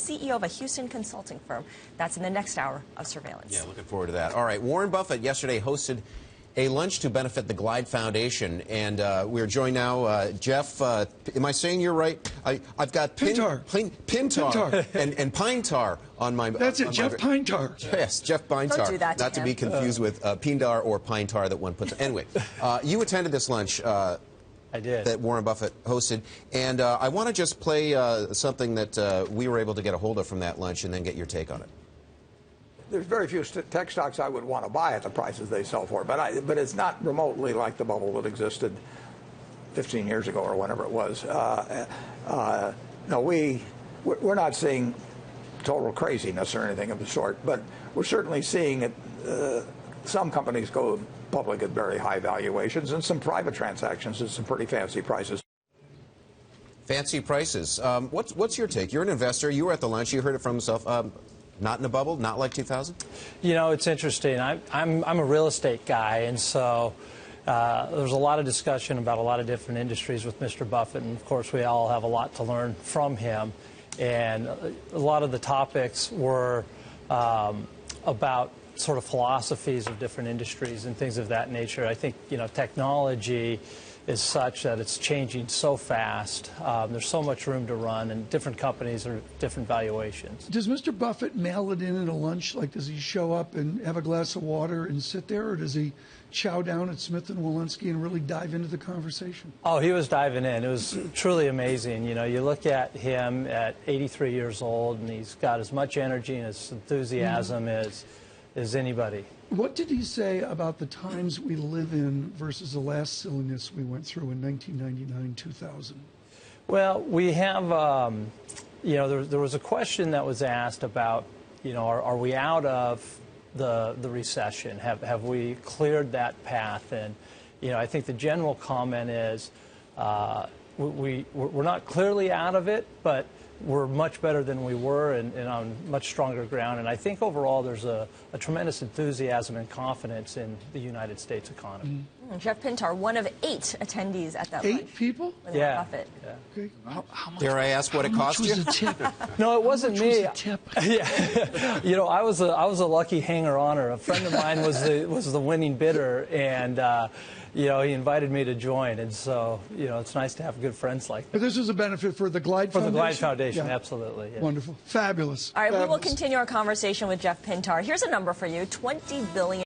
CEO of a Houston consulting firm. That's in the next hour of Surveillance. Yeah, looking forward to that. All right, Warren Buffett yesterday hosted a lunch to benefit the Glide Foundation, and we're joined now, Jeff, am I saying you're right? I've got Pinar and Pine Tar on my... That's it, Jeff Pine Tar. Yes, Jeff Pine Tar. Don't do that to Not to him. be confused with Pinar or Pine Tar that one puts... Anyway, you attended this lunch. I did. That Warren Buffett hosted, and I want to just play something that we were able to get a hold of from that lunch and then get your take on it. There's very few tech stocks I would want to buy at the prices they sell for, but it's not remotely like the bubble that existed 15 years ago or whenever it was. No, we're not seeing total craziness or anything of the sort, but we're certainly seeing it. Some companies go public at very high valuations, and some private transactions at some pretty fancy prices. Fancy prices. What's your take? You're an investor. You were at the lunch. You heard it from himself. Not in a bubble? Not like 2000? You know, it's interesting. I'm a real estate guy, and so there's a lot of discussion about a lot of different industries with Mr. Buffett, and of course we all have a lot to learn from him. And a lot of the topics were about sort of philosophies of different industries and things of that nature. I think, you know, technology is such that it's changing so fast. There's so much room to run, and different companies are different valuations. Does Mr. Buffett mail it in at a lunch? Like, does he show up and have a glass of water and sit there, or does he chow down at Smith and Walensky and really dive into the conversation? Oh, he was diving in. It was truly amazing. You know, you look at him at 83 years old, and he's got as much energy and as enthusiasm as anybody. What did he say about the times we live in versus the last silliness we went through in 1999, 2000? Well, we have, you know, there was a question that was asked about, you know, are we out of the recession? Have we cleared that path? And, you know, I think the general comment is we're not clearly out of it, but we're much better than we were and on much stronger ground. And I think overall there's a tremendous enthusiasm and confidence in the United States economy. Jeff Pinar, one of 8 attendees at that 8 lunch. people? Yeah. Buffett. Yeah. Okay. How much, Dare I ask what it cost you? was a tip? No, it wasn't How much me. was a tip? Yeah, you know, I was a lucky hanger-oner. A friend of mine was the winning bidder, and you know, he invited me to join, and so, you know, it's nice to have good friends like that. But this was a benefit for the Glide For Foundation? the Glide Foundation, Yeah. absolutely. Yeah. Wonderful. Fabulous. All right, Fabulous. we will continue our conversation with Jeff Pinar. Here's a number for you, $20 billion.